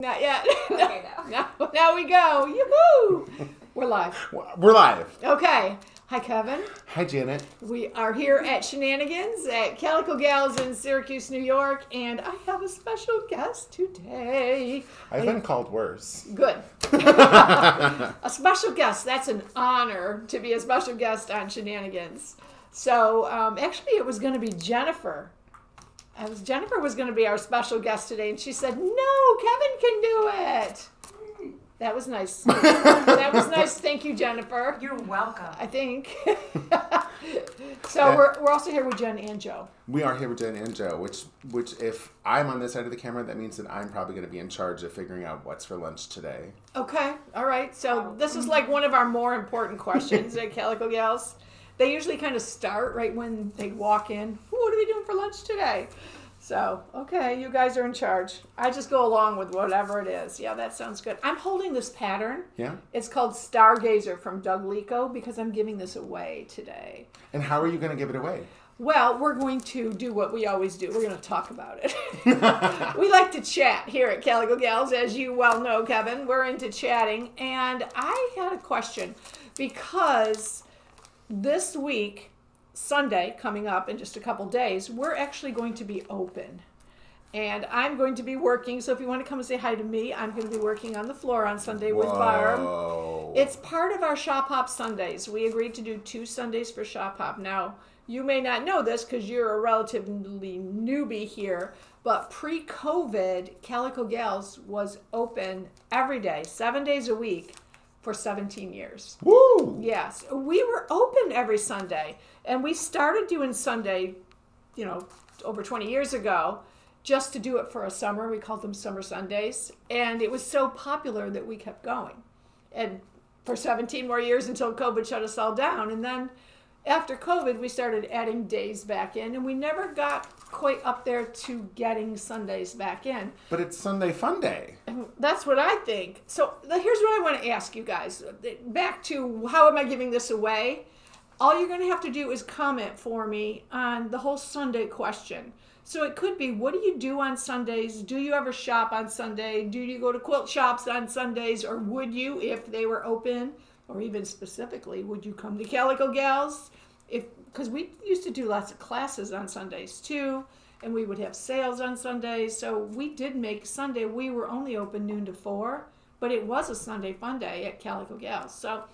Not yet. Okay, Now we go. Yoo-hoo! We're live. We're live. Okay. Hi, Kevin. Hi, Janet. We are here at Shenanigans at Calico Gals in Syracuse, New York, and I have a special guest today. I've been called worse. Good. A special guest. That's an honor to be a special guest on Shenanigans. So, actually, it was going to be Jennifer. Jennifer was going to be our special guest today, and she said, no, Kevin can do it. That was nice. That was nice. Thank you, Jennifer. You're welcome. I think. So we're also here with Jen and Joe. We are here with Jen and Joe, which if I'm on this side of the camera, that means that I'm probably going to be in charge of figuring out what's for lunch today. Okay. All right. So this is like one of our more important questions at Calico Gals. They usually kind of start right when they walk in. What are we doing for lunch today? So, okay, you guys are in charge. I just go along with whatever it is. Yeah, that sounds good. I'm holding this pattern. Yeah. It's called Stargazer from Doug Lico because I'm giving this away today. And how are you going to give it away? Well, we're going to do what we always do. We're going to talk about it. We like to chat here at Calico Gals, as you well know, Kevin. We're into chatting. And I had a question because this week, Sunday, coming up in just a couple days, we're actually going to be open. And I'm going to be working, so if you want to come and say hi to me, I'm going to be working on the floor on Sunday with Barb. It's part of our Shop Hop Sundays. We agreed to do 2 Sundays for Shop Hop. Now, you may not know this because you're a relatively newbie here, but pre-COVID, Calico Gals was open every day, 7 days a week, for 17 years. Woo! Yes. We were open every Sunday. And we started doing Sunday, over 20 years ago, just to do it for a summer. We called them Summer Sundays. And it was so popular that we kept going. And for 17 more years until COVID shut us all down. And then after COVID, we started adding days back in. And we never got quite up there to getting Sundays back in. But it's Sunday Fun Day. And that's what I think. So here's what I want to ask you guys. Back to how am I giving this away? All you're going to have to do is comment for me on the whole Sunday question. So it could be, what do you do on Sundays? Do you ever shop on Sunday? Do you go to quilt shops on Sundays? Or would you, if they were open? Or even specifically, would you come to Calico Gals? Because we used to do lots of classes on Sundays too. And we would have sales on Sundays. So we did make Sunday. We were only open noon to 4. But it was a Sunday fun day at Calico Gals. So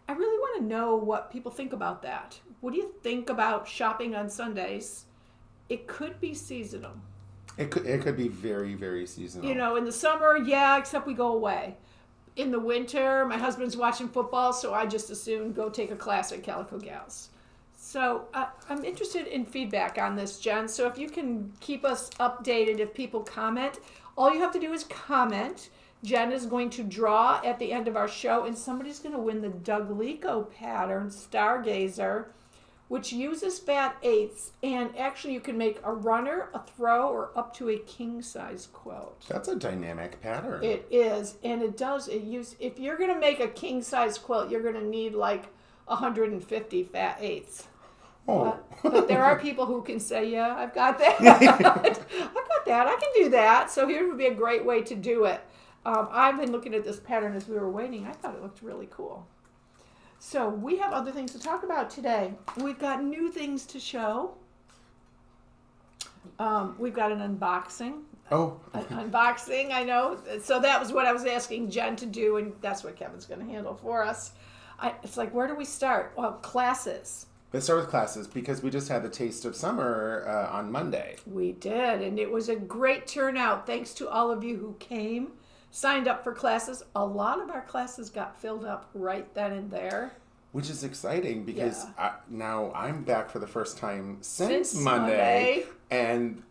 I really want to know what people think about that. What do you think about shopping on Sundays? It could be seasonal. It could be very, very seasonal. In the summer, yeah, except we go away. In the winter, my husband's watching football, so I just as soon go take a class at Calico Gals. So I'm interested in feedback on this, Jen. So if you can keep us updated if people comment, all you have to do is comment. Jen is going to draw at the end of our show, and somebody's going to win the Doug Lico pattern, Stargazer, which uses fat eighths, and actually you can make a runner, a throw, or up to a king-size quilt. That's a dynamic pattern. It is, and if you're going to make a king-size quilt, you're going to need like 150 fat eighths. Oh. But there are people who can say, yeah, I've got that. I've got that. I can do that. So here would be a great way to do it. I've been looking at this pattern as we were waiting. I thought it looked really cool. So we have other things to talk about today. We've got new things to show. We've got an unboxing. Oh. An unboxing, I know. So that was what I was asking Jen to do, and that's what Kevin's going to handle for us. It's like, where do we start? Well, classes. Let's start with classes because we just had the taste of summer on Monday. We did, and it was a great turnout. Thanks to all of you who came. Signed up for classes. A lot of our classes got filled up right then and there. Which is exciting because now I'm back for the first time since Monday. And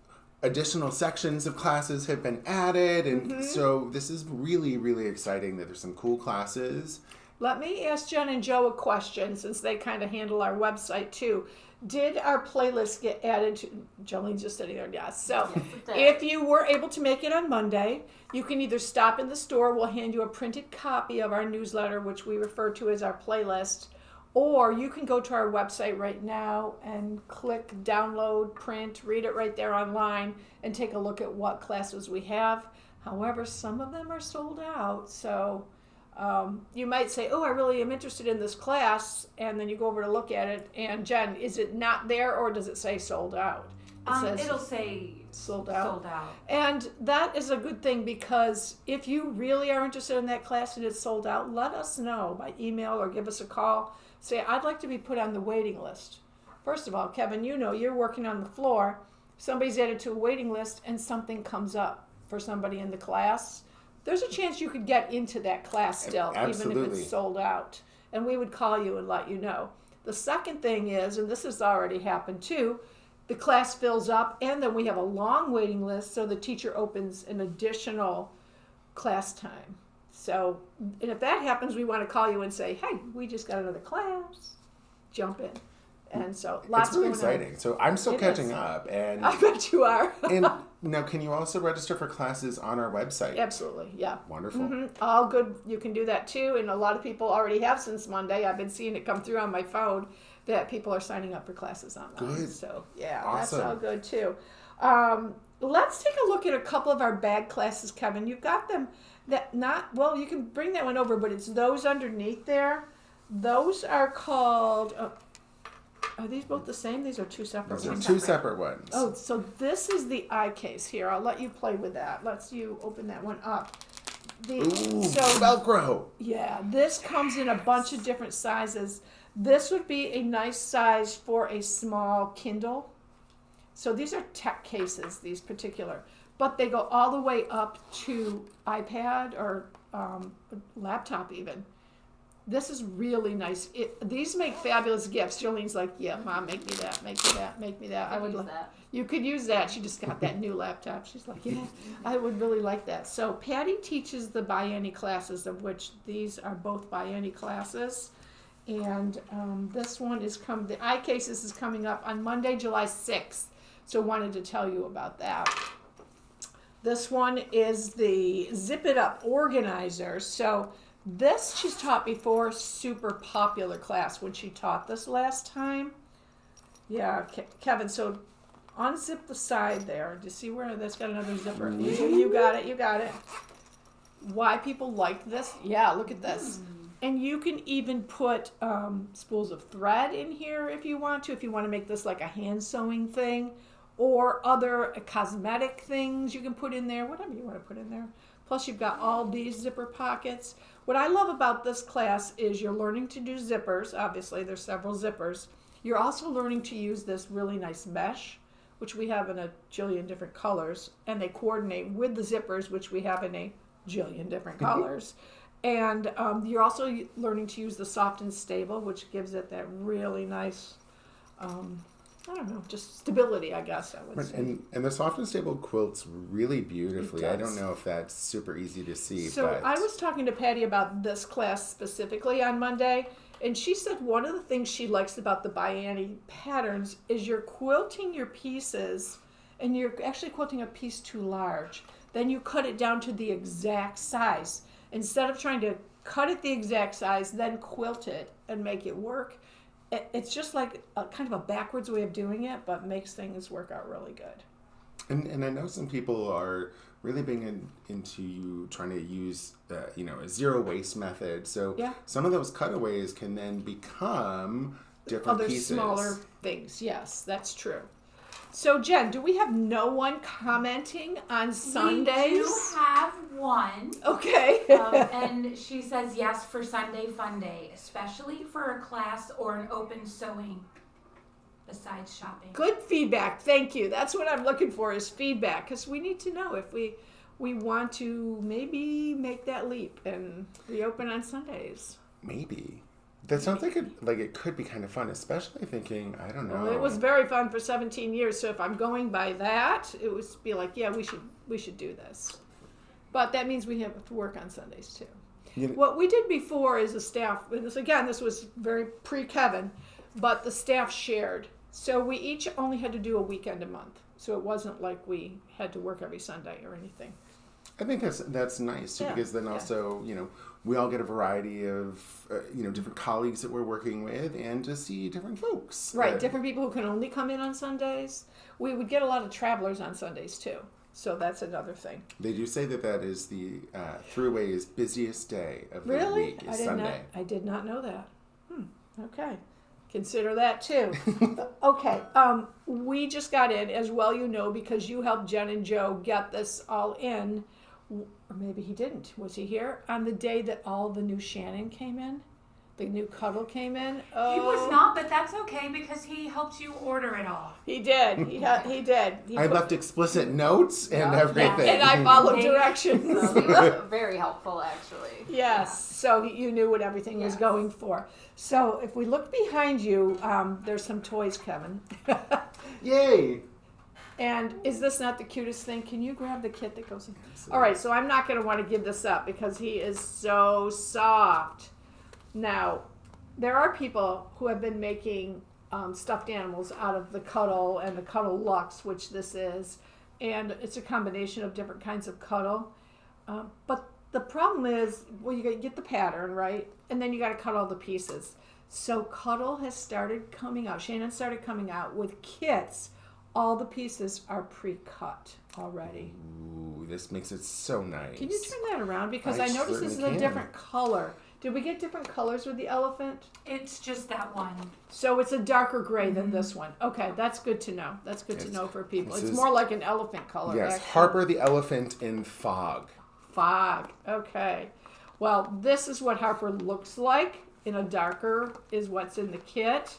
additional sections of classes have been added. And so this is really, really exciting that there's some cool classes. Let me ask Jen and Joe a question since they kind of handle our website too. Did our playlist get added to... Jolene's just sitting there, yes. So if you were able to make it on Monday, you can either stop in the store. We'll hand you a printed copy of our newsletter, which we refer to as our playlist. Or you can go to our website right now and click download, print, read it right there online, and take a look at what classes we have. However, some of them are sold out. So you might say, oh, I really am interested in this class. And then you go over to look at it. And Jen, is it not there or does it say sold out? It'll say sold out. Sold out. And that is a good thing because if you really are interested in that class and it's sold out, let us know by email or give us a call. Say, I'd like to be put on the waiting list. First of all, Kevin, you know you're working on the floor. Somebody's added to a waiting list and something comes up for somebody in the class. There's a chance you could get into that class still, Absolutely. even if it's sold out. And we would call you and let you know. The second thing is, and this has already happened too, the class fills up and then we have a long waiting list, so the teacher opens an additional class time. So, and if that happens, we want to call you and say, hey, we just got another class. Jump in. And so lots it's really going on. exciting. So I'm still catching up, and I bet you are. and now, can you also register for classes on our website? Absolutely, yeah. Wonderful. Mm-hmm. All good. You can do that too, and a lot of people already have since Monday. I've been seeing it come through on my phone that people are signing up for classes online. Good. So yeah, Awesome. That's all good too. Let's take a look at a couple of our bag classes, Kevin. You've got them. You can bring that one over, but it's those underneath there. Those are called. Are these both the same? These are two separate Those are ones. two separate ones. Oh, so this is the eye case here. I'll let you play with that. Let's you open that one up. Ooh, Velcro. Yeah, this comes in a bunch of different sizes. This would be a nice size for a small Kindle. So these are tech cases, these particular. But they go all the way up to iPad or laptop even. This is really nice. These make fabulous gifts. Jolene's like, yeah, Mom, make me that, make me that, make me that. I would use that. You could use that. She just got that new laptop. She's like, yeah, I would really like that. So Patty teaches the Bienni classes, of which these are both Bienni classes. And this one the eye cases is coming up on Monday, July 6th. So wanted to tell you about that. This one is the Zip It Up Organizer. So this she's taught before, super popular class when she taught this last time. Yeah, Kevin, so unzip the side there. Do you see where that's got another zipper? You got it. Why people like this? Yeah, look at this. And you can even put spools of thread in here if you want to make this like a hand sewing thing, or other cosmetic things you can put in there, whatever you want to put in there. Plus you've got all these zipper pockets. What I love about this class is you're learning to do zippers. Obviously, there's several zippers. You're also learning to use this really nice mesh, which we have in a jillion different colors, and they coordinate with the zippers, which we have in a jillion different colors. And you're also learning to use the soft and stable, which gives it that really nice, just stability, I guess I would say. And the soft and stable quilts really beautifully. I does. don't know if that's super easy to see. So but I was talking to Patty about this class specifically on Monday, and she said one of the things she likes about the Bienni patterns is you're quilting your pieces, and you're actually quilting a piece too large. Then you cut it down to the exact size. Instead of trying to cut it the exact size, then quilt it and make it work. It's just like a kind of a backwards way of doing it, but makes things work out really good. And I know some people are really being into trying to use a zero waste method. So some of those cutaways can then become different other pieces. Smaller things. Yes, that's true. So Jen, do we have no one commenting on Sundays? We do have one. Okay. And she says yes for Sunday Fun Day, especially for a class or an open sewing besides shopping. Good feedback. Thank you. That's what I'm looking for is feedback, because we need to know if we want to maybe make that leap and reopen on Sundays. Maybe. That sounds like it could be kind of fun, especially thinking, I don't know. Well, it was very fun for 17 years, so if I'm going by that, it would be like, yeah, we should do this. But that means we have to work on Sundays too. What we did before is the staff, and this was very pre-Kevin, but the staff shared. So we each only had to do a weekend a month. So it wasn't like we had to work every Sunday or anything. I think that's nice too, because then also, we all get a variety of, different colleagues that we're working with, and to see different folks. Right, different people who can only come in on Sundays. We would get a lot of travelers on Sundays too. So that's another thing. They do say that is the Thruway's busiest day of the Really? week is Sunday. I did not know that. Okay. Consider that too. Okay. We just got in, as well you know, because you helped Jen and Joe get this all in. Or maybe he didn't. Was he here on the day that all the new Shannon came in? The new Cuddle came in? Oh. He was not, but that's okay because he helped you order it all. He did. He did. I left explicit notes and everything. And I followed directions. So he was very helpful, actually. Yes. So you knew what everything was going for. So if we look behind you, there's some toys, Kevin. Yay! And is this not the cutest thing? Can you grab the kit that goes in? All right, so I'm not going to want to give this up because he is so soft. Now, there are people who have been making stuffed animals out of the Cuddle and the Cuddle Luxe, which this is, and it's a combination of different kinds of Cuddle. But the problem is, well, you got to get the pattern, right? And then you got to cut all the pieces. So Cuddle has started coming out. Shannon started coming out with kits. All the pieces are pre-cut already. Ooh, this makes it so nice. Can you turn that around? Because I I noticed this is certainly a can. different color. Did we get different colors with the elephant? It's just that one. So it's a darker gray than this one. Okay, that's good to know. That's good to know for people. It's more like an elephant color. Yes, actually. Harper the elephant in fog. Fog. Okay. Well, this is what Harper looks like. In a darker is what's in the kit.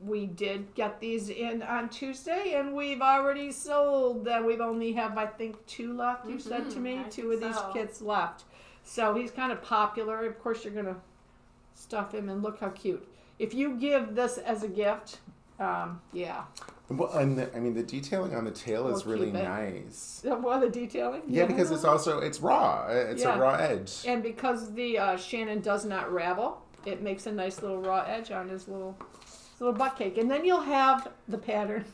We did get these in on Tuesday, and we've already sold them. We've only have, I think, 2 left. You said to me, I 2 of think these so. kits left. So he's kind of popular. Of course, you're gonna stuff him, and look how cute. If you give this as a gift, yeah. Well, and the detailing on the tail is We'll really keep it. nice. What, the detailing? Yeah, because it's raw. It's Yeah. a raw edge. And because the Shannon does not ravel, it makes a nice little raw edge on his little butt cake. And then you'll have the pattern.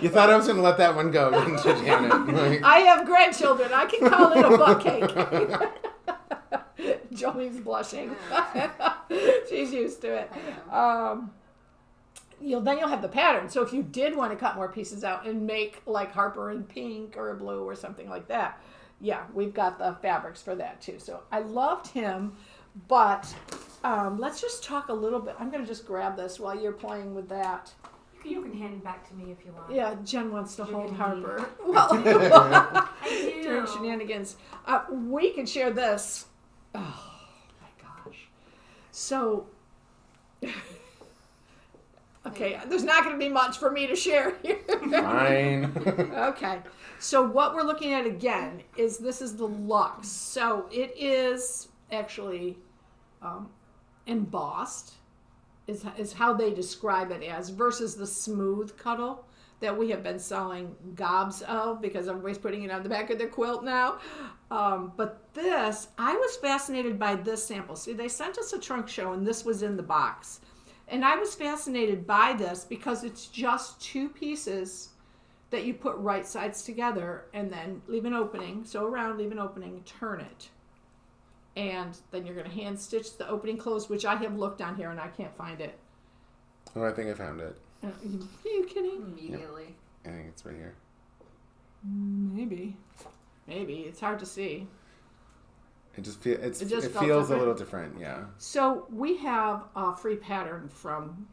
You thought I was going to let that one go, didn't you, Janet? Like, I have grandchildren. I can call it a butt cake. Jolie's blushing. She's used to it. Then you'll have the pattern. So if you did want to cut more pieces out and make like Harper in pink or blue or something like that, yeah, we've got the fabrics for that too. So I loved him, but let's just talk a little bit. I'm going to just grab this while you're playing with that. You can hand it back to me if you want. Yeah, Jen wants to hold Harper. I do. During Shenanigans. We can share this. Oh, my gosh. So, okay, there's not going to be much for me to share here. fine. Okay. So what we're looking at again is this is the Luxe. So it is actually embossed. Is how they describe it as, versus the smooth Cuddle that we have been selling gobs of because everybody's putting it on the back of their quilt now. But this, I was fascinated by this sample. See, they sent us a trunk show and this was in the box. And I was fascinated by this because it's just 2 pieces that you put right sides together and then leave an opening, sew around, leave an opening, turn it. And then you're going to hand stitch the opening closed, which I have looked on here and I can't find it. Oh, I think I found it. Are you kidding? Immediately. I think it's right here. Maybe. It's hard to see. It just felt feels a different. little different, yeah. So we have a free pattern from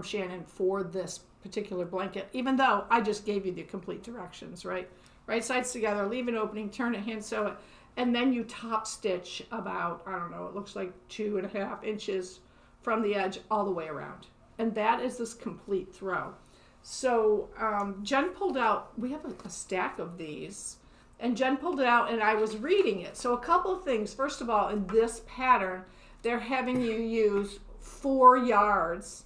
Shannon for this particular blanket, even though I just gave you the complete directions, right? Right sides together, leave an opening, turn it, hand sew it, and then you top stitch about, I don't know, it looks like 2.5 inches from the edge all the way around. And that is this complete throw. So Jen pulled out, we have a stack of these, and Jen pulled it out and I was reading it. So a couple of things. First of all, in this pattern, they're having you use 4 yards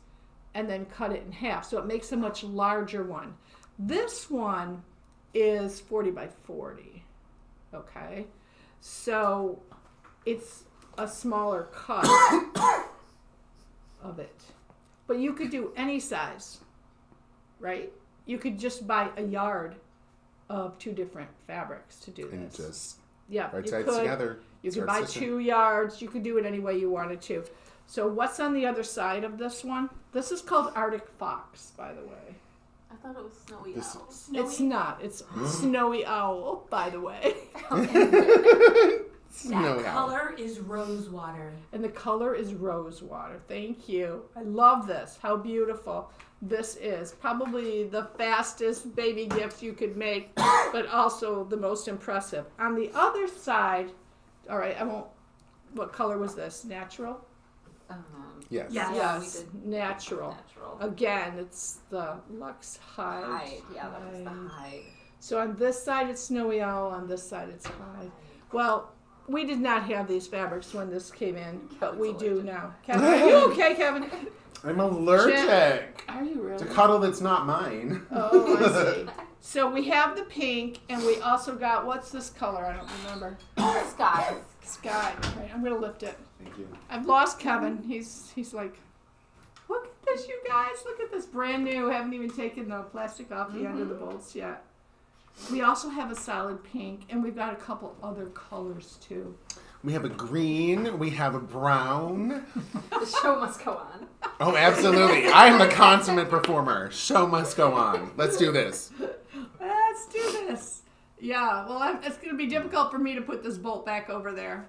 and then cut it in half. So it makes a much larger one. This one is 40 by 40, okay? So it's a smaller cut of it. But you could do any size, right? You could just buy a yard of 2 different fabrics to do And this. just Yeah, right you sides could. together. You could start buy stitching. 2 yards. You could do it any way you wanted to. So what's on the other side of this one? This is called Arctic Fox, by the way. I thought it was snowy This- owl. It's not. It's snowy owl, by the way. Snowy That owl. color is rose water. And the color is rose water. Thank you. I love this. How beautiful this is. Probably the fastest baby gift you could make, but also the most impressive. On the other side, all right, I won't. What color was this? Natural? Yes. Yeah. Yeah, we Yes, did natural. natural. Again, it's the Lux Hide. Hide. Yeah, that was the hide. So on this side it's snowy owl, on this side it's hide. Well, we did not have these fabrics when this came in, but we do now. Kevin, are you okay, Kevin? I'm allergic Are you really? to cuddle that's not mine. Oh, I see. So we have the pink, and we also got, what's this color? I don't remember. Sky. Sky. Right, I'm gonna lift it. Thank you. I've lost Kevin. He's like, look at this, you guys. Look at this, brand new. Haven't even taken the plastic off the end of the bolts yet. We also have a solid pink, and we've got a couple other colors too. We have a green. We have a brown. The show must go on. Oh, absolutely. I am a consummate performer. Show must go on. Let's do this. Let's do this. Yeah, well, it's going to be difficult for me to put this bolt back over there.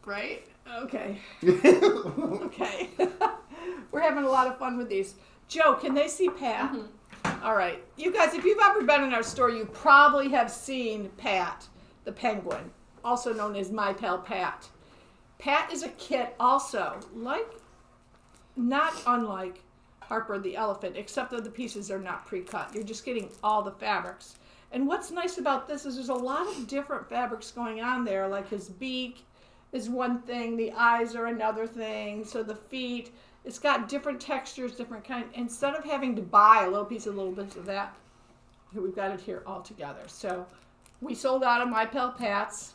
Right? Okay. Okay. We're having a lot of fun with these. Joe, can they see Pat? All right. You guys, if you've ever been in our store, you probably have seen Pat, the penguin, also known as My Pal Pat. Pat is a kit also, not unlike Harper the elephant, except that the pieces are not pre-cut. You're just getting all the fabrics. And what's nice about this is there's a lot of different fabrics going on there, like his beak is one thing, the eyes are another thing, so the feet, it's got different textures, different kind. Instead of having to buy a little piece of little bits of that, we've got it here all together. So we sold out of My Pal Pats,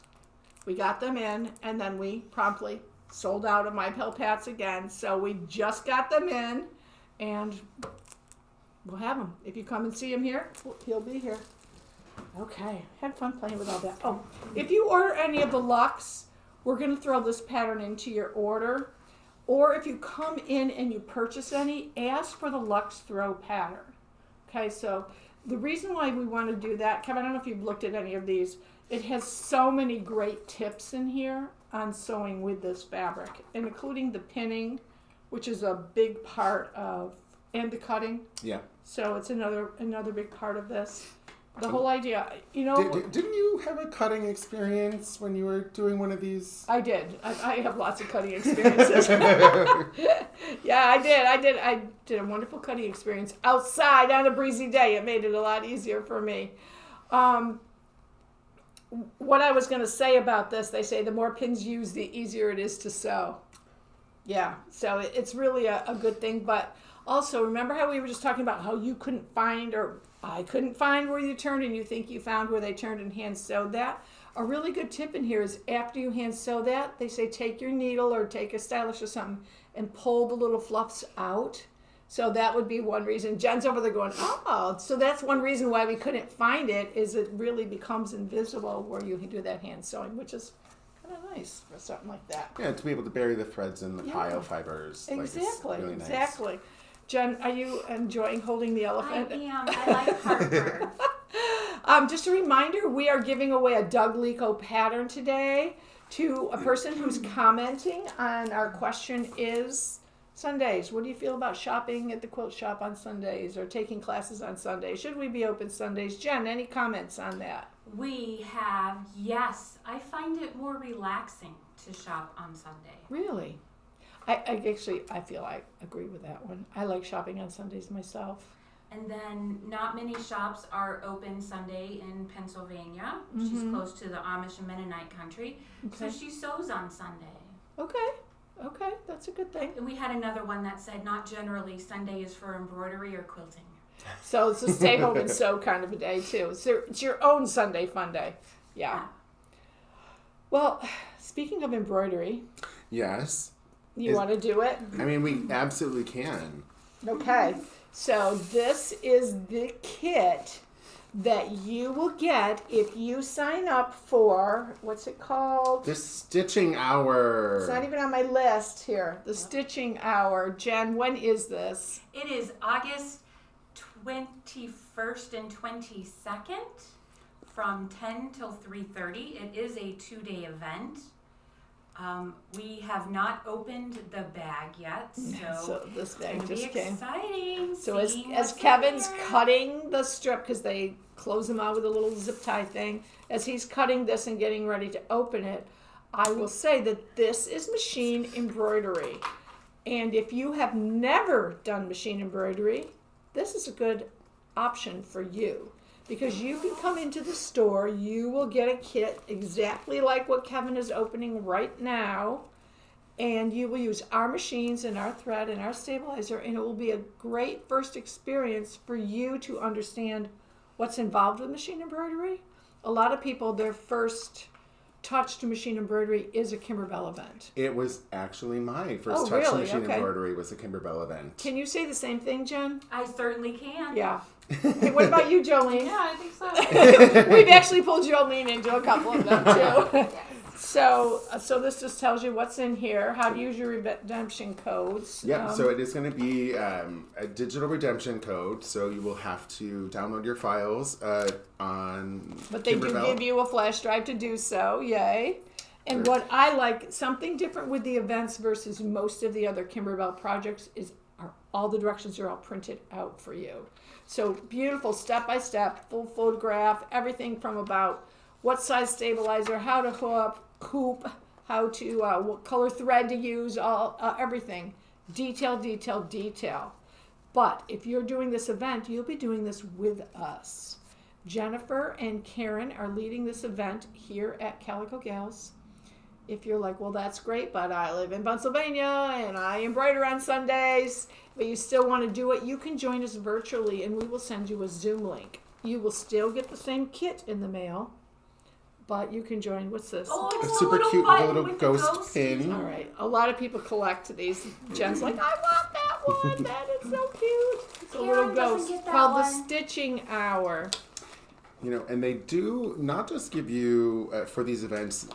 we got them in, and then we promptly sold out of My Pal Pats again. So we just got them in, and we'll have him. If you come and see him here, he'll be here. Okay, had fun playing with all that. Oh, if you order any of the Luxe, we're going to throw this pattern into your order. Or if you come in and you purchase any, ask for the Luxe Throw pattern. Okay, so the reason why we want to do that, Kevin, I don't know if you've looked at any of these, it has so many great tips in here on sewing with this fabric, including the pinning, which is a big part of, and the cutting. Yeah. So it's another big part of this. The whole idea, Didn't you have a cutting experience when you were doing one of these? I did. I have lots of cutting experiences. Yeah, I did. I did a wonderful cutting experience outside on a breezy day. It made it a lot easier for me. What I was going to say about this, they say the more pins used, the easier it is to sew. Yeah, so it's really a good thing. But also, remember how we were just talking about how you couldn't find, or I couldn't find where you turned, and you think you found where they turned and hand sewed that? A really good tip in here is after you hand sew that, they say take your needle or take a stylus or something and pull the little fluffs out. So that would be one reason. Jen's over there going, oh, so that's one reason why we couldn't find it, is it really becomes invisible where you can do that hand sewing, which is kind of nice for something like that. Yeah, to be able to bury the threads in the Yeah. pile fibers. Exactly, Really nice. exactly. Jen, are you enjoying holding the I elephant? am. I like Harper. Just a reminder, we are giving away a Doug Lico pattern today to a person who's commenting on our question is Sundays. What do you feel about shopping at the quilt shop on Sundays or taking classes on Sundays? Should we be open Sundays? Jen, any comments on that? We have, yes, I find it more relaxing to shop on Sunday. Really? I feel I agree with that one. I like shopping on Sundays myself. And then not many shops are open Sunday in Pennsylvania, which is close to the Amish and Mennonite country. Okay. So she sews on Sunday. Okay, that's a good thing. And we had another one that said not generally Sunday is for embroidery or quilting. So it's a stay home and sew kind of a day too. It's your own Sunday fun day. Yeah. Well, speaking of embroidery, Yes. you want to do it? I mean, we absolutely can. Okay. So this is the kit that you will get if you sign up for, what's it called? The stitching hour. It's not even on my list here. The stitching hour. Jen, when is this? It is August 21st and 22nd from 10 till 3:30. It is a 2-day event. We have not opened the bag yet, so this it's bag gonna just be came. exciting. So as seeing what's in Kevin's there. cutting the strip, because they close them out with a little zip tie thing, as he's cutting this and getting ready to open it, I will say that this is machine embroidery. And if you have never done machine embroidery, this is a good option for you. Because you can come into the store, you will get a kit exactly like what Kevin is opening right now, and you will use our machines and our thread and our stabilizer, and it will be a great first experience for you to understand what's involved with machine embroidery. A lot of people, their first touch to machine embroidery is a Kimberbell event. It was actually my first Oh, touch to really? machine Okay. embroidery was a Kimberbell event. Can you say the same thing, Jen? I certainly can. Yeah. Hey, what about you, Jolene? Yeah, I think so. We've actually pulled Jolene into a couple of them too. Yes. So this just tells you what's in here, how to use your redemption codes. Yep, so it is going to be a digital redemption code, so you will have to download your files on But they do Kimberbell. give you a flash drive to do so, yay. And what I like, something different with the events versus most of the other Kimberbell projects is all the directions are all printed out for you. So beautiful step-by-step, full photograph, everything from about what size stabilizer, how to hoop, how to, what color thread to use, all everything. Detail, detail, detail. But if you're doing this event, you'll be doing this with us. Jennifer and Karen are leading this event here at Calico Gals. If you're like, well, that's great, but I live in Pennsylvania and I embroider on Sundays, but you still want to do it, you can join us virtually and we will send you a Zoom link. You will still get the same kit in the mail, but you can join. What's this? Oh, A it's a super little cute button little with ghost the ghost pin. All right. A lot of people collect these. Jen's like, I want that one. That is so cute. It's a little Karen doesn't ghost get that called the one. Stitching Hour. You know, and they do not just give you, for these events,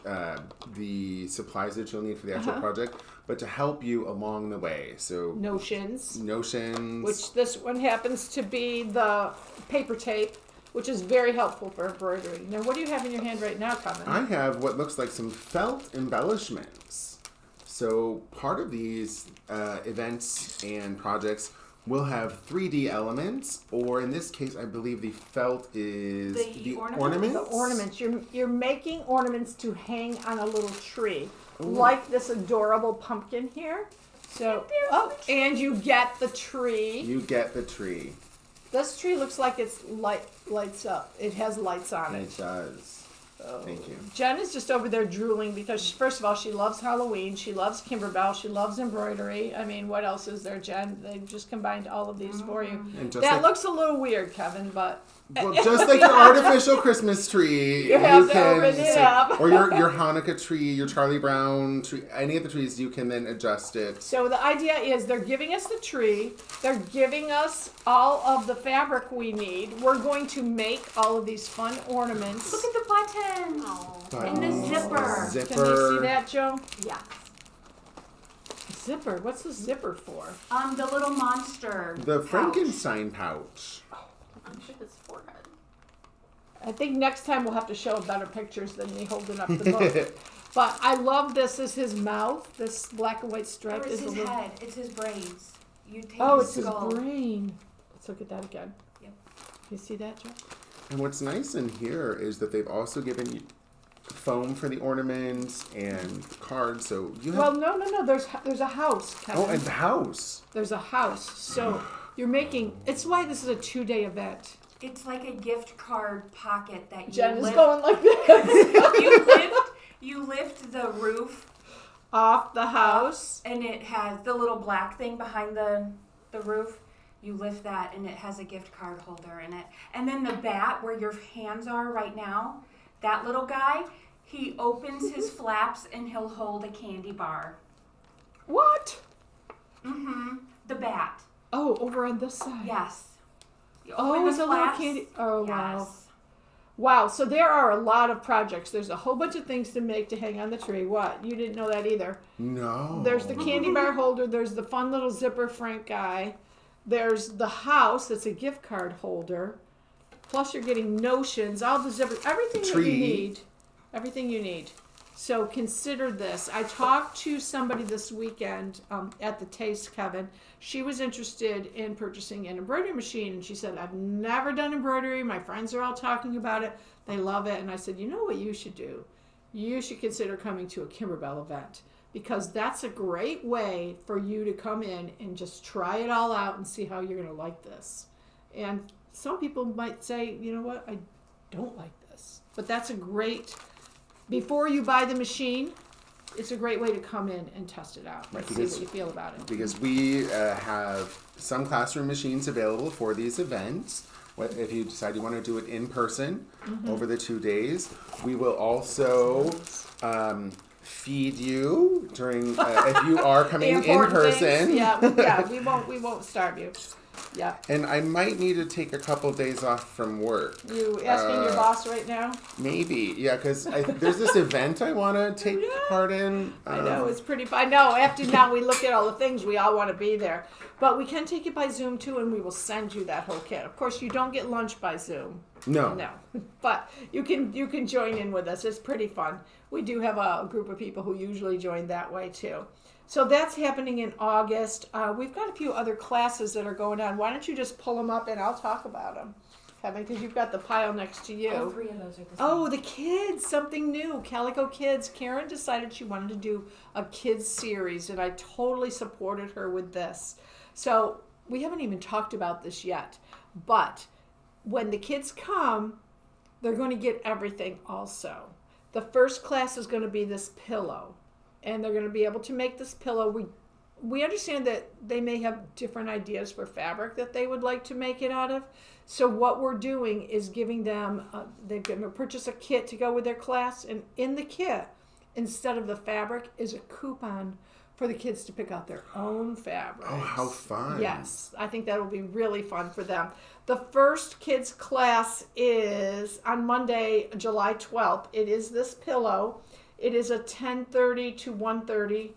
the supplies that you'll need for the actual project, but to help you along the way. So Notions. notions. Which this one happens to be the paper tape, which is very helpful for embroidery. Now, what do you have in your hand right now, Kevin? I have what looks like some felt embellishments. So part of these events and projects will have 3D elements, or in this case, I believe the felt is The ornaments? ornaments. The ornaments. You're making ornaments to hang on a little tree, like this adorable pumpkin here. So, and you get the tree. You get the tree. This tree looks like it's lights up. It has lights on It it. does. Thank you. Jen is just over there drooling because, first of all, she loves Halloween. She loves Kimberbell. She loves embroidery. I mean, what else is there, Jen? They've just combined all of these for you. And just That like, looks a little weird, Kevin, but well, just like your artificial Christmas tree, You have to open it up. or your Hanukkah tree, your Charlie Brown tree, any of the trees, you can then adjust it. so the idea is they're giving us the tree. They're giving us all of the fabric we need. We're going to make all of these fun ornaments. Look at the buttons. Oh. And the zipper. Zipper. Can you see that, Joe? Yes. Zipper. What's the zipper for? The little monster. The pouch. Frankenstein pouch. I'm sure his forehead. I think next time we'll have to show better pictures than me holding up the book. But I love this. Is his mouth. This black and white stripe Oh, is it's a his little. head. It's his braids. You take Oh, his it's his skull. brain. Let's look at that again. Yep. You see that, Joe? And what's nice in here is that they've also given you foam for the ornaments and cards. So you have. Well, no. There's a house, Kevin. Oh, and the house. There's a house. So you're making. It's why this is a 2-day event. It's like a gift card pocket that you Jen is lift. going like this you lift the roof, off the house. and it has the little black thing behind the roof. You lift that, and it has a gift card holder in it. And then the bat, where your hands are right now, that little guy, he opens his flaps, and he'll hold a candy bar. What? The bat. Oh, over on this side. Yes. You Oh, open it's the a little flaps. candy. Oh, wow. Yes. Wow. So there are a lot of projects. There's a whole bunch of things to make to hang on the tree. What? You didn't know that either. No. There's the candy bar holder. There's the fun little zipper Frank guy. There's the house that's a gift card holder. Plus you're getting notions, all this, everything that you Tree. need. Everything you need. So consider this. I talked to somebody this weekend at the Taste, Kevin. She was interested in purchasing an embroidery machine, and she said, I've never done embroidery. My friends are all talking about it. They love it. And I said, you know what you should do? You should consider coming to a Kimberbell event, because that's a great way for you to come in and just try it all out and see how you're going to like this. And some people might say, you know what, I don't like this. But that's a great... Before you buy the machine, it's a great way to come in and test it out and see what you feel about it. Because we have some classroom machines available for these events. If you decide you want to do it in person over the 2 days, we will also feed you during if you are coming in person. Things. Yeah, we won't starve you. Yeah. And I might need to take a couple days off from work. You asking your boss right now? Maybe, yeah, because there's this event I want to take part in. I know, it's pretty fun. I know, after now we look at all the things, we all want to be there. But we can take it by Zoom too, and we will send you that whole kit. Of course, you don't get lunch by Zoom. No. But you can join in with us. It's pretty fun. We do have a group of people who usually join that way too. So that's happening in August. We've got a few other classes that are going on. Why don't you just pull them up and I'll talk about them, Kevin, because you've got the pile next to you. All 3 of those are the same. Oh, the kids, something new. Calico Kids. Karen decided she wanted to do a kids series, and I totally supported her with this. So we haven't even talked about this yet, but when the kids come, they're going to get everything also. The first class is going to be this pillow. And they're going to be able to make this pillow. We understand that they may have different ideas for fabric that they would like to make it out of. So what we're doing is giving them, they're going to purchase a kit to go with their class. And in the kit, instead of the fabric, is a coupon for the kids to pick out their own fabric. Oh, how fun. Yes, I think that will be really fun for them. The first kids class is on Monday, July 12th. It is this pillow. It is a 10:30 to 1:30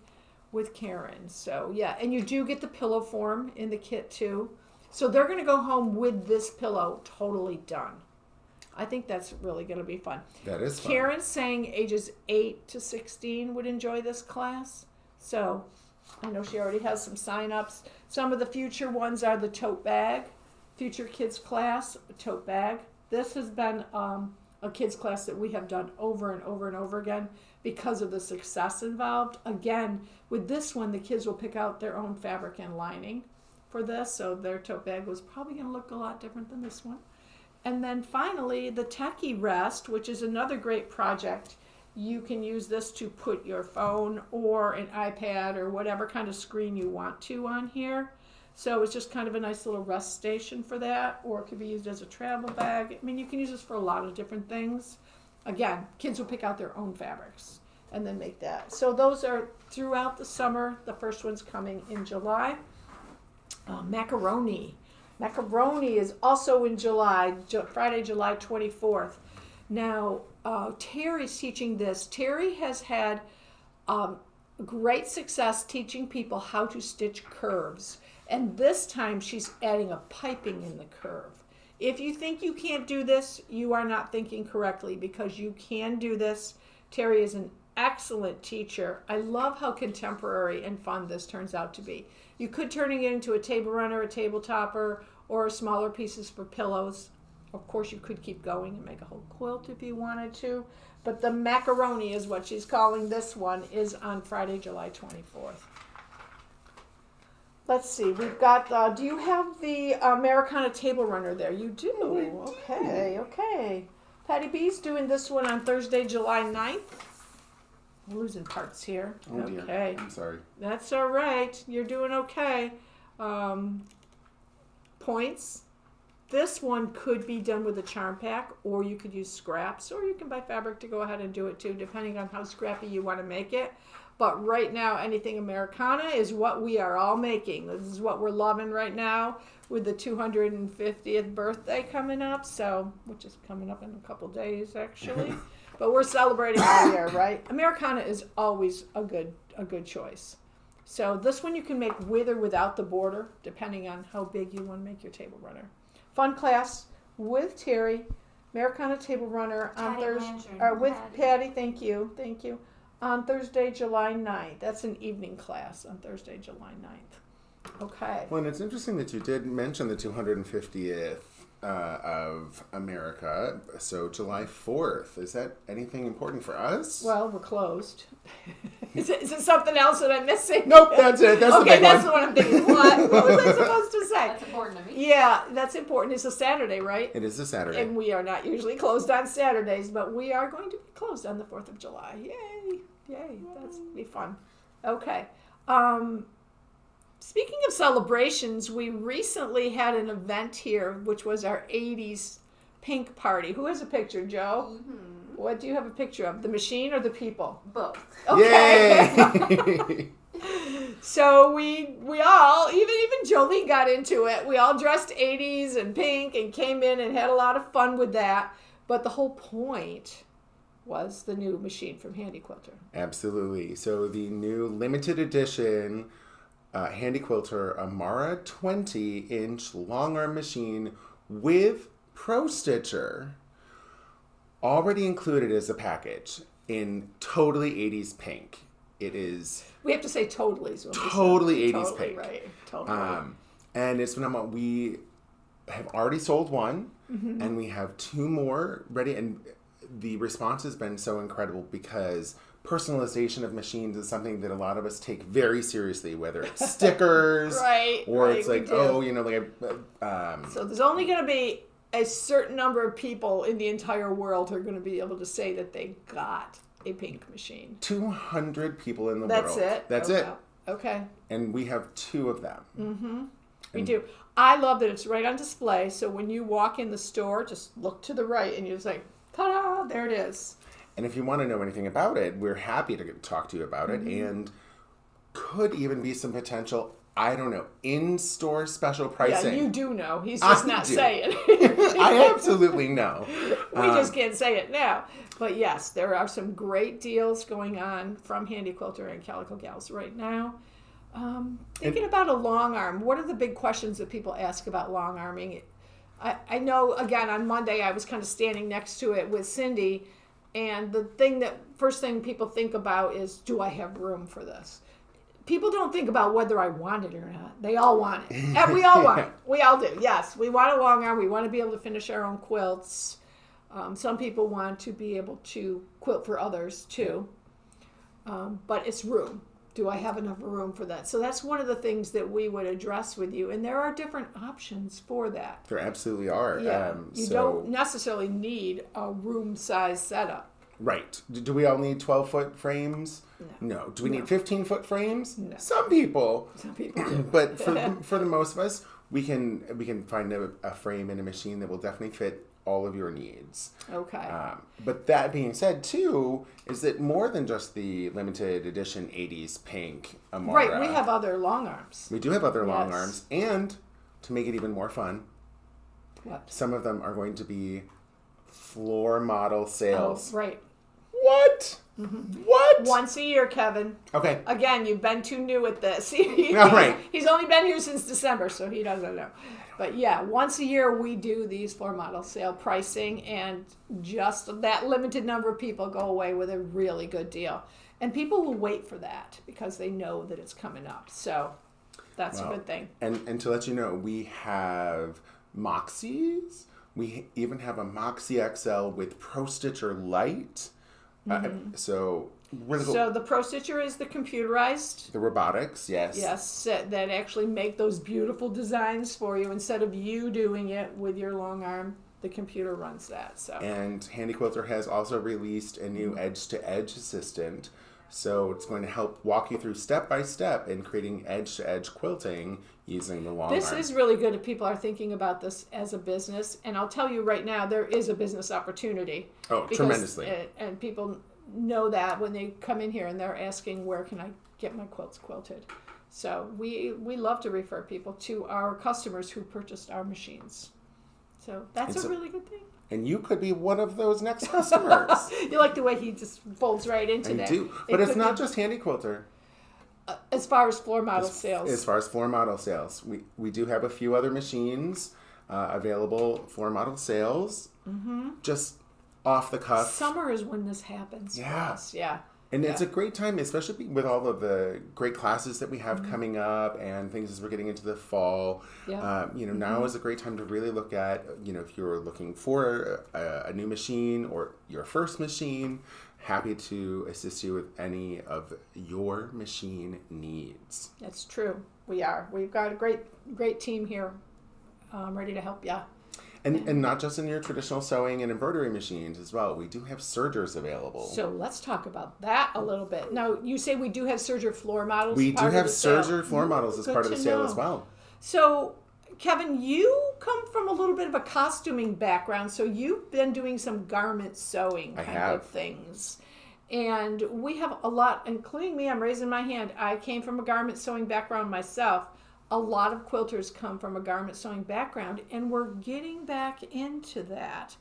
with Karen. So, yeah, and you do get the pillow form in the kit, too. So they're going to go home with this pillow totally done. I think that's really going to be fun. That is fun. Karen's saying ages 8 to 16 would enjoy this class. So I know she already has some sign-ups. Some of the future ones are the tote bag. Future kids class, tote bag. This has been a kids class that we have done over and over and over again because of the success involved. Again, with this one, the kids will pick out their own fabric and lining for this, so their tote bag was probably going to look a lot different than this one. And then finally, the Techie Rest, which is another great project. You can use this to put your phone or an iPad or whatever kind of screen you want to on here. So it's just kind of a nice little rest station for that, or it could be used as a travel bag. I mean, you can use this for a lot of different things. Again, kids will pick out their own fabrics and then make that. So those are throughout the summer. The first one's coming in July. Macaroni. Macaroni is also in July, Friday, July 24th. Now, Terry's teaching this. Terry has had great success teaching people how to stitch curves. And this time she's adding a piping in the curve. If you think you can't do this, you are not thinking correctly, because you can do this. Terry is an excellent teacher. I love how contemporary and fun this turns out to be. You could turn it into a table runner, a table topper, or smaller pieces for pillows. Of course, you could keep going and make a whole quilt if you wanted to. But the macaroni is what she's calling this one, is on Friday, July 24th. Let's see, we've got, do you have the Americana table runner there? You do. Okay. Patty B's doing this one on Thursday, July 9th. I'm losing parts here. Oh, dear. Okay. I'm sorry. That's all right. You're doing okay. Points. This one could be done with a charm pack, or you could use scraps, or you can buy fabric to go ahead and do it too, depending on how scrappy you want to make it. But right now, anything Americana is what we are all making. This is what we're loving right now with the 250th birthday coming up, so, which is coming up in a couple days, actually. But we're celebrating all year, right? Americana is always a good choice. So this one you can make with or without the border, depending on how big you want to make your table runner. Fun class with Terry, Americana Table Runner on Patty Thursday, Blanchard. or with Patty. Thank you, on Thursday, July 9th. That's an evening class on Thursday, July 9th. Okay. Well, and it's interesting that you did mention the 250th of America. So July 4th. Is that anything important for us? Well, we're closed. Is it something else that I'm missing? Nope, that's it. That's the okay, big that's one. the one I'm thinking. What was I supposed to say? That's important to me. Yeah, that's important. It's a Saturday, right? It is a Saturday. And we are not usually closed on Saturdays, but we are going to be closed on the 4th of July. Yay! Yay! That's be fun. Okay. Speaking of celebrations, we recently had an event here, which was our 80s pink party. Who has a picture, Joe? Mm-hmm. What do you have a picture of? The machine or the people? Both. Okay. Yay! So we all, even Jolie got into it. We all dressed 80s and pink and came in and had a lot of fun with that. But the whole point was the new machine from Handy Quilter. Absolutely. So the new limited edition Handy Quilter Amara 20-inch long arm machine with Pro Stitcher, already included as a package in totally 80s pink. It is We have to say totally. totally 80s totally, pink. right? Totally. And it's phenomenal. We have already sold one, and we have two more ready. And the response has been so incredible because personalization of machines is something that a lot of us take very seriously, whether it's stickers Right, or right, it's we like, do. oh, you know, like So there's only going to be a certain number of people in the entire world who are going to be able to say that they got a pink machine. 200 people in the That's world. it? That's Oh, it. wow. Okay. And we have two of them. We do. I love that it's right on display. So when you walk in the store, just look to the right and you're just like, ta-da, there it is. And if you want to know anything about it, we're happy to talk to you about it. And could even be some potential, I don't know, in-store special pricing. Yeah, you do know. He's just I not do. saying. I absolutely know. We just can't say it now. But yes, there are some great deals going on from Handy Quilter and Calico Gals right now. Thinking about a long arm, what are the big questions that people ask about long arming? I know, again, on Monday I was kind of standing next to it with Cindy, and the first thing people think about is, do I have room for this? People don't think about whether I want it or not. They all want it. And we all want it. We all do. Yes, we want a long arm. We want to be able to finish our own quilts. Some people want to be able to quilt for others too. But it's room. Do I have enough room for that? So that's one of the things that we would address with you. And there are different options for that. There absolutely are. Yeah. You don't necessarily need a room size setup. Right. Do we all need 12-foot frames? No. Do we need 15-foot frames? No. Some people. Some people do. But for the most of us, we can find a frame and a machine that will definitely fit all of your needs. Okay. But that being said, too, is that more than just the limited edition 80s pink Amara. Right. We have other long arms. We do have other long Yes. arms. And to make it even more fun, What? some of them are going to be floor model sales. Oh, right. What? What? Once a year, Kevin. Okay. Again, you've been too new at this. All right. He's only been here since December, so he doesn't know. But yeah, once a year we do these floor model sale pricing, and just that limited number of people go away with a really good deal. And people will wait for that because they know that it's coming up. So that's a good thing. And to let you know, we have Moxies. We even have a Moxie XL with Pro Stitcher Lite. So really cool. So the Pro Stitcher is the computerized. The robotics, yes. Yes, that actually make those beautiful designs for you instead of you doing it with your long arm. The computer runs that. So And Handy Quilter has also released a new edge-to-edge assistant. So it's going to help walk you through step by step in creating edge-to-edge quilting using the long this arm. is really good if people are thinking about this as a business. And I'll tell you right now, there is a business opportunity. Oh, tremendously. And people know that when they come in here and they're asking, where can I get my quilts quilted? So we love to refer people to our customers who purchased our machines. So that's It's a really good thing. And you could be one of those next customers. You like the way he just folds right into I that. do. It But it's could not be- just Handy Quilter. as far as floor model sales. As far as floor model sales, we do have a few other machines available for model sales. Just off the cuff. Summer is when this happens for us. Yeah. And it's a great time, especially with all of the great classes that we have coming up and things as we're getting into the fall. Yeah. Now is a great time to really look at, if you're looking for a new machine or your first machine, happy to assist you with any of your machine needs. That's true. We are. We've got a great team here ready to help you. And not just in your traditional sewing and embroidery machines as well. We do have sergers available. So let's talk about that a little bit. Now, you say we do have serger floor models. We do have sale. serger floor models as part of the sale as well. So, Kevin, you come from a little bit of a costuming background, so you've been doing some garment sewing kind of things. And we have a lot, including me, I'm raising my hand. I came from a garment sewing background myself. A lot of quilters come from a garment sewing background, and we're getting back into that.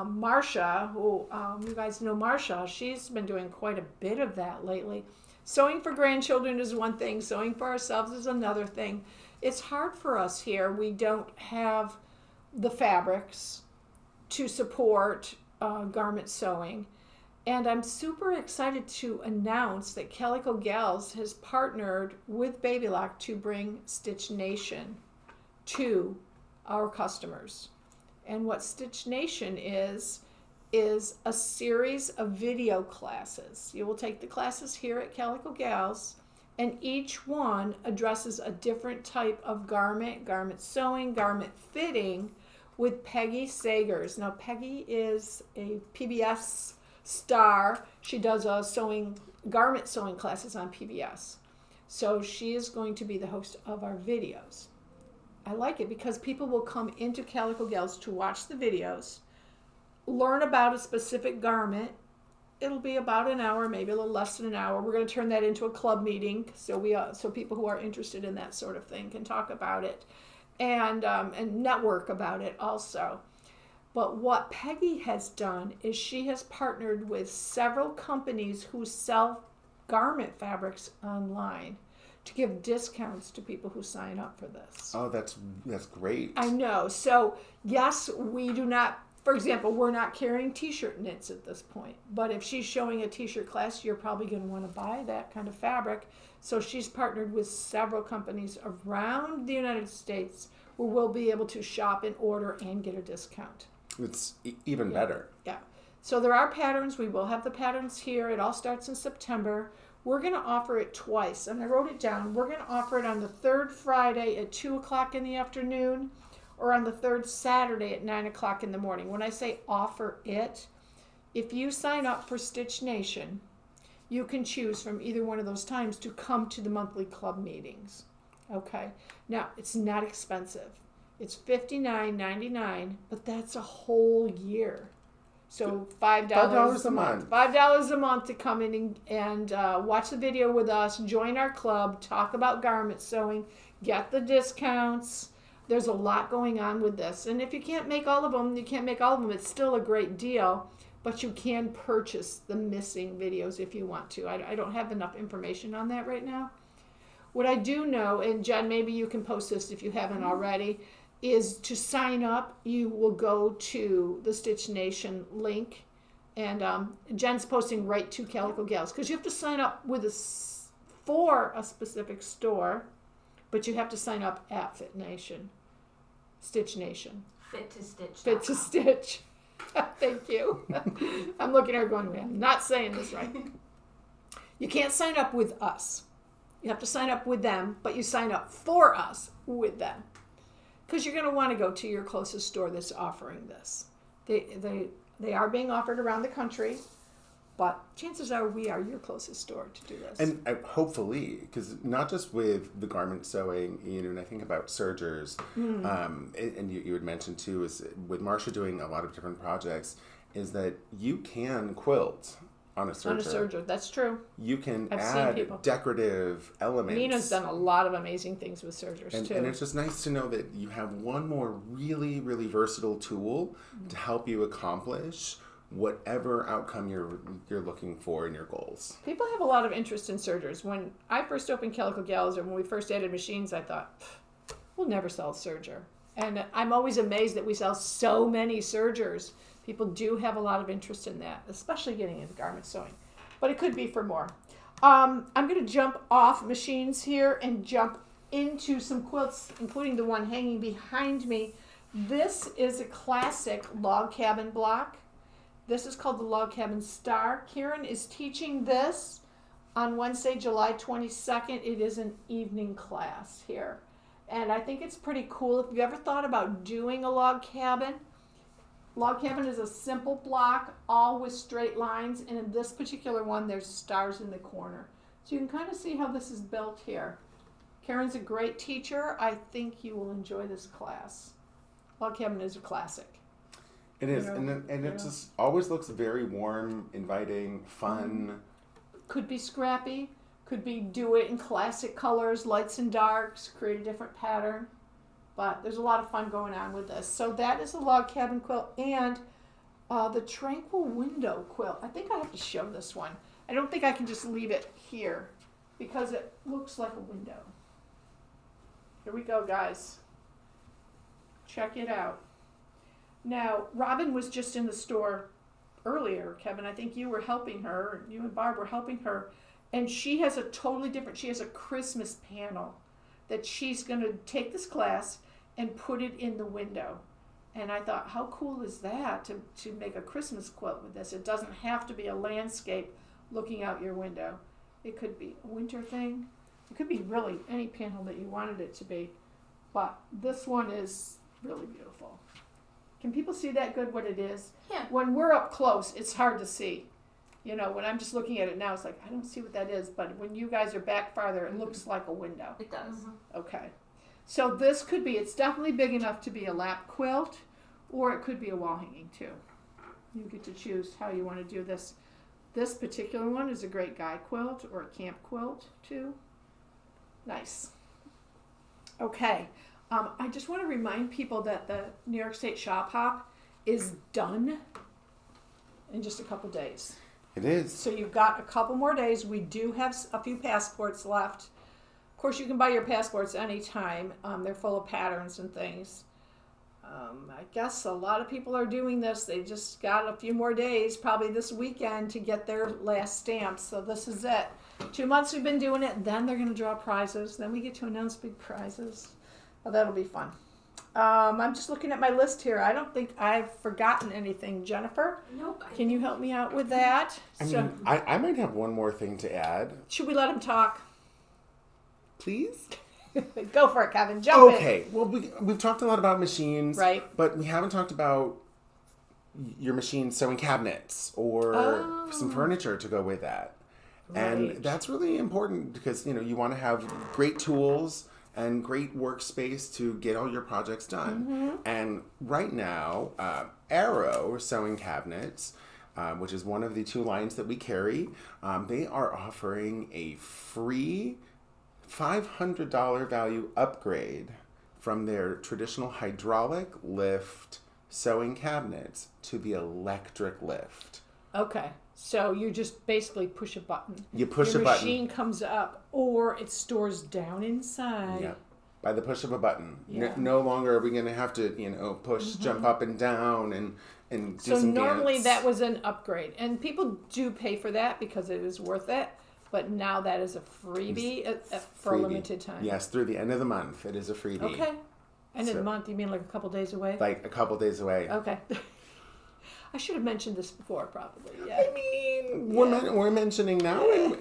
Marcia, who you guys know Marcia, she's been doing quite a bit of that lately. Sewing for grandchildren is one thing, sewing for ourselves is another thing. It's hard for us here. We don't have the fabrics to support garment sewing. And I'm super excited to announce that Calico Gals has partnered with Baby Lock to bring Stitch Nation to our customers. And what Stitch Nation is a series of video classes. You will take the classes here at Calico Gals, and each one addresses a different type of garment sewing, garment fitting with Peggy Sagers. Now, Peggy is a PBS star. She does garment sewing classes on PBS. So she is going to be the host of our videos. I like it because people will come into Calico Gals to watch the videos, learn about a specific garment. It'll be about an hour, maybe a little less than an hour. We're going to turn that into a club meeting, so people who are interested in that sort of thing can talk about it and network about it also. But what Peggy has done is she has partnered with several companies who sell garment fabrics online to give discounts to people who sign up for this. Oh, that's great. I know. So, yes, we do not, for example, we're not carrying t-shirt knits at this point. But if she's showing a t-shirt class, you're probably going to want to buy that kind of fabric. So she's partnered with several companies around the United States where we'll be able to shop and order and get a discount. It's even better. Yeah. So there are patterns. We will have the patterns here. It all starts in September. We're going to offer it twice. And I wrote it down. We're going to offer it on the third Friday at 2 o'clock in the afternoon or on the third Saturday at 9 o'clock in the morning. When I say offer it, if you sign up for Stitch Nation, you can choose from either one of those times to come to the monthly club meetings. Okay. Now, it's not expensive. It's $59.99, but that's a whole year. So $5 a month. $5 a month to come in and watch the video with us, join our club, talk about garment sewing, get the discounts. There's a lot going on with this. And if you can't make all of them, it's still a great deal, but you can purchase the missing videos if you want to. I don't have enough information on that right now. What I do know, and Jen, maybe you can post this if you haven't already, is to sign up, you will go to the Stitch Nation link, and Jen's posting right to Calico Gals, because you have to sign up for a specific store, but you have to sign up at Fit Nation, Stitch Nation. Fit to Stitch. Fit to Stitch. Thank you. I'm looking at her going, I'm not saying this right. You can't sign up with us. You have to sign up with them, but you sign up for us with them. Because you're going to want to go to your closest store that's offering this. They are being offered around the country, but chances are we are your closest store to do this. And hopefully, because not just with the garment sewing, and I think about sergers, and you had mentioned too, is with Marcia doing a lot of different projects, is that you can quilt on a serger. On a serger, that's true. You can add decorative elements. Nina's done a lot of amazing things with sergers too. And it's just nice to know that you have one more really, really versatile tool to help you accomplish whatever outcome you're looking for in your goals. People have a lot of interest in sergers. When I first opened Calico Gals, or when we first added machines, I thought, we'll never sell a serger. And I'm always amazed that we sell so many sergers. People do have a lot of interest in that, especially getting into garment sewing. But it could be for more. I'm going to jump off machines here and jump into some quilts, including the one hanging behind me. This is a classic log cabin block. This is called the Log Cabin Star. Karen is teaching this on Wednesday, July 22nd. It is an evening class here. And I think it's pretty cool. If you ever thought about doing a log cabin is a simple block, all with straight lines. And in this particular one, there's stars in the corner. So you can kind of see how this is built here. Karen's a great teacher. I think you will enjoy this class. Log cabin is a classic. It is, and it just always looks very warm, inviting, fun. Could be scrappy. Could be do it in classic colors, lights and darks, create a different pattern. But there's a lot of fun going on with this. So that is a log cabin quilt and the Tranquil Window quilt. I think I have to show this one. I don't think I can just leave it here because it looks like a window. Here we go, guys. Check it out. Now, Robin was just in the store earlier, Kevin. I think you were helping her. You and Barb were helping her. And she has a totally different, she has a Christmas panel that she's going to take this class and put it in the window. And I thought, how cool is that to make a Christmas quilt with this? It doesn't have to be a landscape looking out your window. It could be a winter thing. It could be really any panel that you wanted it to be. But this one is really beautiful. Can people see that good what it is? Yeah. When we're up close, it's hard to see. You know, when I'm just looking at it now, it's like, I don't see what that is. But when you guys are back farther, it looks like a window. It does. Okay. So this could be, it's definitely big enough to be a lap quilt, or it could be a wall hanging too. You get to choose how you want to do this. This particular one is a great guy quilt or a camp quilt too. Nice. Okay. I just want to remind people that the New York State Shop Hop is done in just a couple days. It is. So you've got a couple more days. We do have a few passports left. Of course, you can buy your passports anytime. They're full of patterns and things. I guess a lot of people are doing this. They just got a few more days, probably this weekend, to get their last stamps. So this is it. 2 months we've been doing it. Then they're going to draw prizes. Then we get to announce big prizes. Well, that'll be fun. I'm just looking at my list here. I don't think I've forgotten anything. Jennifer, Nope. can you help me out with that? I might have one more thing to add. Should we let him talk? Please? Go for it, Kevin. Jump in. Okay. Well, we've talked a lot about machines. Right. But we haven't talked about your machine sewing cabinets or some furniture to go with that. Right. And that's really important because, you want to have great tools and great workspace to get all your projects done. Mm-hmm. And right now, Arrow Sewing Cabinets, which is one of the 2 lines that we carry, they are offering a free $500 value upgrade from their traditional hydraulic lift sewing cabinets to the electric lift. Okay. So you just basically push a button. You push Your a button. machine comes up, or it stores down inside. Yeah. By the push of a button. Yeah. No longer are we going to have to, push, jump up and down and do So some normally dance. that was an upgrade, and people do pay for that because it is worth it. But now that is a freebie for a Freebie. limited time. Yes, through the end of the month, it is a freebie. Okay. End of So- the month, you mean like a couple days away? Like a couple days away. Okay. I should have mentioned this before, probably. Yeah. I mean, we're mentioning now, and,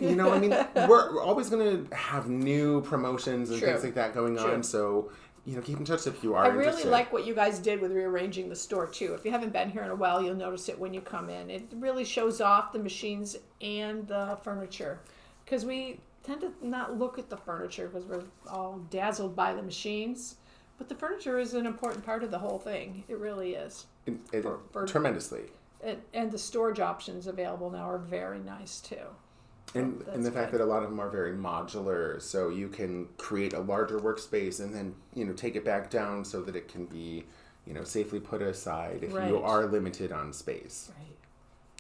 we're always going to have new promotions and True. things like that going True. on. So, keep in touch if you are I really interested. like what you guys did with rearranging the store too. If you haven't been here in a while, you'll notice it when you come in. It really shows off the machines and the furniture, because we tend to not look at the furniture because we're all dazzled by the machines. But the furniture is an important part of the whole thing. It really is. For tremendously. And the storage options available now are very nice too. And That's the fact good. that a lot of them are very modular, so you can create a larger workspace and then take it back down so that it can be safely put aside if Right. you are limited on space. Right.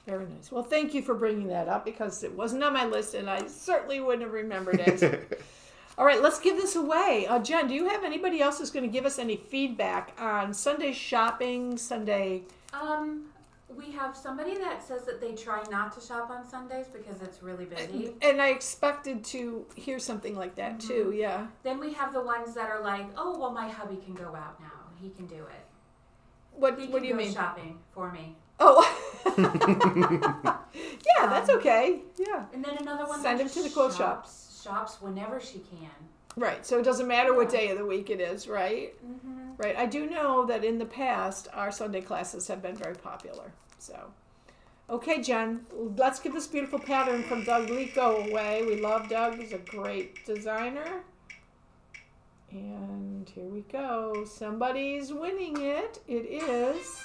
Very nice. Well, thank you for bringing that up because it wasn't on my list and I certainly wouldn't have remembered it. All right, let's give this away. Jen, do you have anybody else who's going to give us any feedback on Sunday shopping, Sunday? We have somebody that says that they try not to shop on Sundays because it's really busy. And I expected to hear something like that too, yeah. Then we have the ones that are like, oh, well, my hubby can go out now. He can do it. What He do can you go mean? shopping for me. Oh, yeah, that's okay. Yeah, And then another one Send that him to just the quote shop. shops whenever she can. right. So it doesn't matter what day of the week it is, right? Mm-hmm. Right. I do know that in the past our Sunday classes have been very popular. So, okay, Jen, let's give this beautiful pattern from Doug Lico away. We love Doug; he's a great designer. And here we go. Somebody's winning it. It is.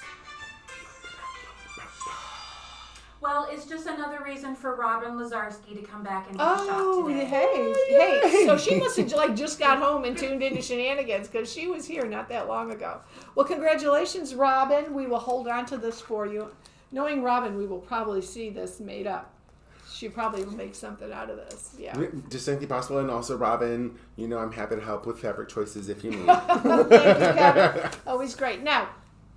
Well, it's just another reason for Robin Lazarski to come back into the shop Oh, today. hey. So she must have just got home and tuned into Shenanigans because she was here not that long ago. Well, congratulations, Robin. We will hold on to this for you. Knowing Robin, we will probably see this made up. She probably will make something out of this. Yeah. Just anything possible. And also, Robin, I'm happy to help with fabric choices if you need. Thank you, Kevin. Always great. Now,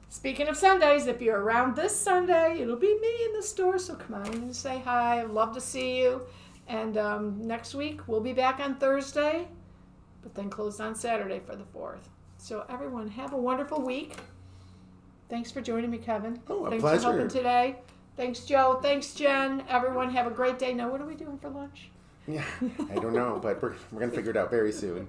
speaking of Sundays, if you're around this Sunday, it'll be me in the store, so come on and say hi. I'd love to see you. And next week, we'll be back on Thursday, but then closed on Saturday for the 4th. So everyone, have a wonderful week. Thanks for joining me, Kevin. Oh, a Thanks pleasure. for helping today. Thanks, Joe. Thanks, Jen. Everyone, have a great day. Now, what are we doing for lunch? Yeah, I don't know, but we're going to figure it out very soon.